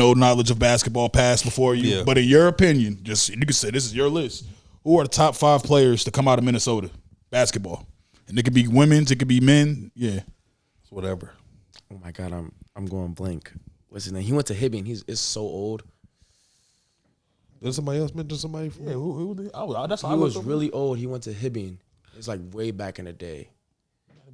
no knowledge of basketball passed before you. Yeah. But in your opinion, just you can say this is your list. Who are the top 5 players to come out of Minnesota basketball? And it could be women's, it could be men. Yeah, Whatever. Oh my God, I'm going blank. What's his name? He went to Hibbing. He's so old. Did somebody else mention somebody? yeah. That's He was really old. He went to Hibbing. It's like way back in the day.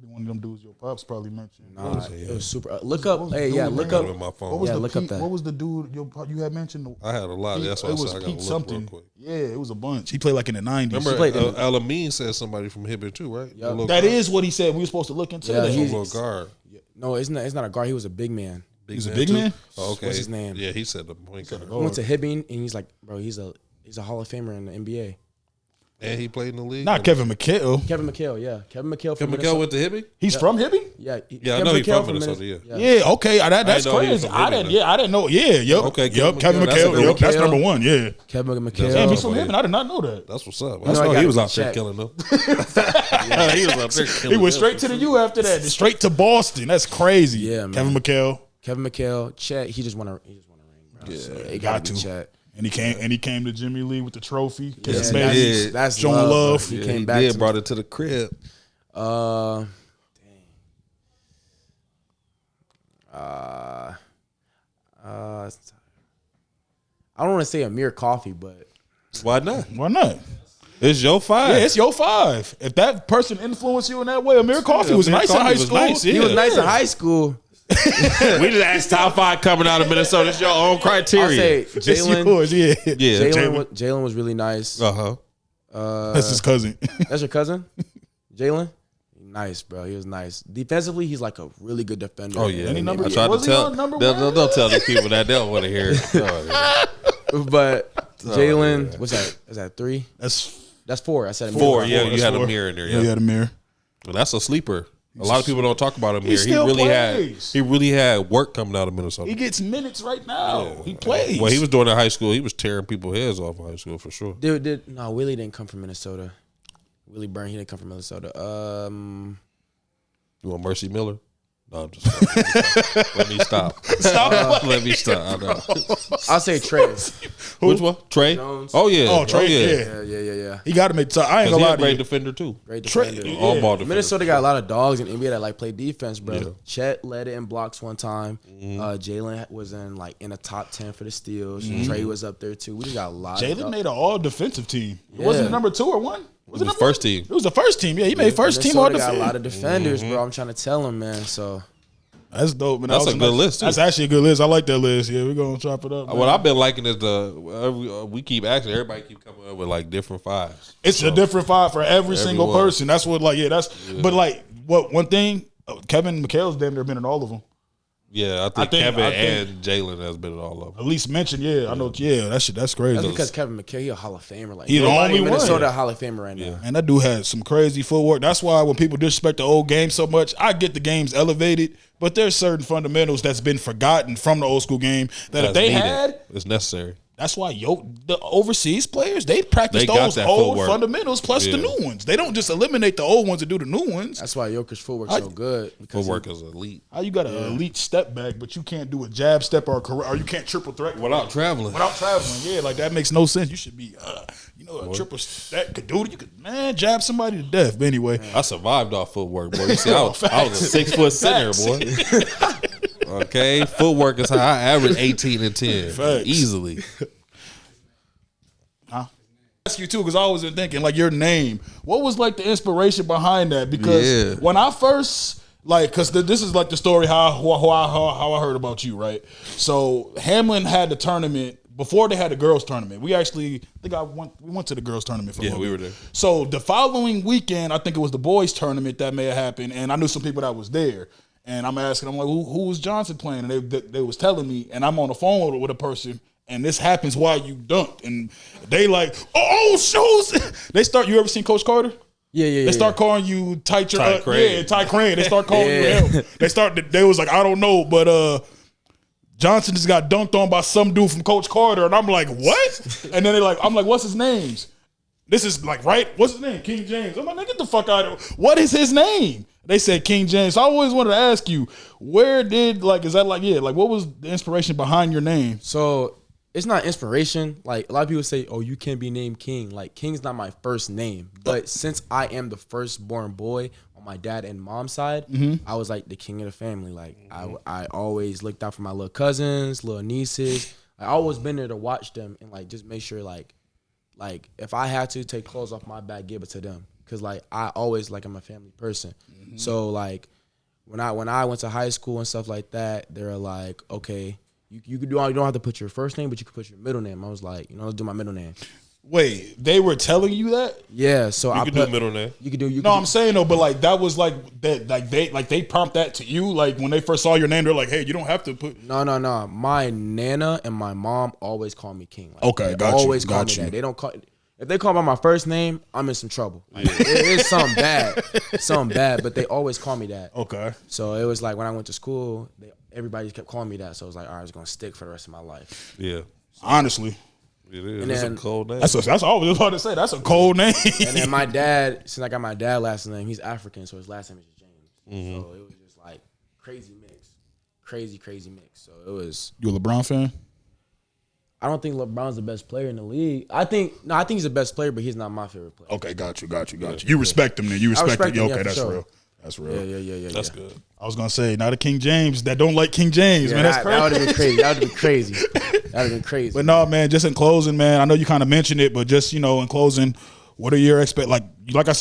one of them dudes your pops probably mentioned. Nah, it was super. Look up. Hey, yeah, look up. With my phone. What was Yeah, the look up Pete, that. What was the dude you had mentioned? I had a lot. That's why I it said was I got to Pete look something. real quick. Yeah, it was a bunch. He played like in the 90s. Remember, played in- Alameen said somebody from Hibbing too, right? Yep. The little That guard? is what he said. We were supposed to look into Yeah, that. The he's- little guard. No, it's not a guard. He was a big man. He's a big man? Oh, okay. What's his name? Yeah, he said the point guard. He went to Hibbing, and he's like, bro, he's a Hall of Famer in the NBA. And he played in the league. Not Kevin McHale. Kevin McHale, yeah, Kevin McHale from Kevin McHale Minnesota. went to Hibbing? He's from Hibbing? Yeah, Yeah, I know he's from Minnesota, yeah. Yeah, okay. That's know he was crazy. from I Hibbing, didn't. Yeah, I didn't know. Yeah, yep. Okay, Yep. Kevin Kevin McHale, that's a McHale. good Yep. That's McHale. number 1. Yeah. Kevin That's McHale. Damn, all. he's from Hibbing. I did not know that. That's what's up. know, That's I why gotta he was be out there checked. killing them. He was out there killing He went them. straight to the U after that. Straight to Boston. That's crazy. Yeah, man. Kevin McHale. Kevin McHale, Chet. He just won a ring, bro. Yeah, so it got gotta be to. Chet. And he came to Jimmy Lee with the trophy. Yeah, Kissing that's, babies. that's Showing love. love. He Yeah, came he back. did, to brought it to the crib. I don't want to say Amir Coffee, but Why not? Why not? It's your 5. Yeah, it's your 5. If that person influenced you in that way, Amir Coffee was Amir nice in Coffee high was school. nice, yeah. he was nice in high school. We just asked top 5 coming out of Minnesota. It's your own I'll criteria. say It's Jalen. yours, yeah. Yeah. Jalen was really nice. That's his cousin. That's your cousin, Jalen. Nice, bro. He was nice. Defensively, he's like a really good defender. Oh yeah, Any number- I tried to was he tell. on number Don't tell these people that they don't want to hear it. Oh, But Jalen, what's that? Is that 3? That's 4. I said Amir 4, Coffee. yeah, That's you had a 4. mirror in there. Yeah, he Yeah, had a mirror. well, that's a sleeper. A lot of people don't talk about Amir. He still really plays. had work coming out of Minnesota. He gets minutes right now. He plays. Well, he was doing it in high school. He was tearing people's heads off in high school for sure. No, Willie didn't come from Minnesota. Willie Byrne, he didn't come from Minnesota. You want Mercy Miller? No, I'm just let me stop. Let me stop. I know. I'll say Trey. Which one? Trey? Jones. Oh yeah. Oh, Trey, yeah. Yeah. He got to make time. I ain't Because gonna he's lie a to great you. defender too. Great Trey- defender. yeah. All ball defender. Minnesota got a lot of dogs in NBA that like play defense, bro. Yeah. Chet led it in blocks one time. Mm-hmm. Jalen was in a top 10 for the steals. Trey was up there too. We just got a lot. of Jalen dogs. made an all defensive team. Yeah. Wasn't it number 2 or 1? Was It was number first 1? team. It was the first team. Yeah, he made first team all Minnesota got a defense. lot of defenders, bro. I'm trying to tell him, man. So That's dope, man. That's That was a good list, too. That's actually a good list. I like that list. Yeah, we're gonna chop it up. What man. I've been liking is we keep asking. Everybody keep coming up with like different 5s. It's a different 5 for every single Everyone. person. That's what, like, But like, what one thing? Kevin McHale's damn near been in all of them. Yeah, I think think- Kevin I think- and Jalen has been in all of them. At least mentioned. Yeah, I know. Yeah, that's crazy. that's because Kevin McHale, he a Hall of Famer. Like He's the nobody only in Minnesota one. a Hall of Famer right now. And that dude had some crazy footwork. That's why when people disrespect the old game so much, I get the game's elevated, but there's certain fundamentals that's been forgotten from the old school game that if That's they needed. had, It's necessary. that's why the overseas players, they practice They got those that old footwork. fundamentals plus the Yeah. new ones. They don't just eliminate the old ones and do the new ones. That's why Jokic footwork's so good. Because Footwork is elite How you got an elite step back, but you can't do a jab step or you can't triple threat without traveling. without traveling. Yeah, like that makes no sense. You should be, a triple that could do it. You could jab somebody to death. But anyway, I survived off footwork, boy. You see, I was a 6 foot center, boy. Okay, footwork is how I average 18 and 10 Facts. easily. ask you too, because I was thinking like your name. What was like the inspiration behind that? Because Yeah. when I first because this is like the story how I heard about you, right? So Hamlin had the tournament before they had the girls tournament. We actually we went to the girls tournament for a Yeah, little we bit. were there. So the following weekend, I think it was the boys tournament that may have happened, and I knew some people that was there. And I'm asking, I'm like, who was Johnson playing? And they was telling me, and I'm on the phone with a person, and this happens while you dunked, and they like, oh shoes. They start. You ever seen Coach Carter? Yeah. They start calling you Ty Crane. Ty Crane. They start calling Yeah. you him. They was like, I don't know, but Johnson just got dunked on by some dude from Coach Carter, and I'm like, what? And then I'm like, what's his name? This is like, right? What's his name? King James. I'm like, get the fuck out of here. What is his name? They said King James. So I always wanted to ask you, where did is that what was the inspiration behind your name? So it's not inspiration. Like a lot of people say, "Oh, you can't be named King." Like King's not my first name, but since I am the firstborn boy on my dad and mom's side, I was like the king of the family. Like I always looked out for my little cousins, little nieces. I always been there to watch them and like just make sure like if I had to take clothes off my back, give it to them. Cause like I always I'm a family person. So like when I went to high school and stuff like that, they were like, okay, you don't have to put your first name, but you can put your middle name. I was like, let's do my middle name. Wait, they were telling you that? Yeah, so You can do middle name. You can do. I'm saying though, but that was they prompt that to you. Like when they first saw your name, they're like, hey, you don't have to put. No. My nana and my mom always call me King. Like, Okay, they got you. always call Got me you. that. They don't call. If they call by my first name, I'm in some trouble. It's something bad, but they always call me that. Okay. So it was like when I went to school, everybody kept calling me that. So I was like, all right, it's gonna stick for the rest of my life. Yeah, Honestly, it is. And It's then- a cold name. that's all I was about to say. That's a cold name. And then my dad, since I got my dad last name, he's African, so his last name is James. So it was just like crazy mix. So it was. You a LeBron fan? I don't think LeBron's the best player in the league. I think he's the best player, but he's not my favorite player. Okay, got you. You respect him then. You respect respect him. him, Okay, yeah, for that's sure. real. That's real. Yeah. That's good. I was gonna say, not a King James that don't like King James, man. That's crazy. That would have been crazy. That would have been crazy. But no, man. Just in closing, man. I know you kind of mentioned it, but just in closing, what are your like I said.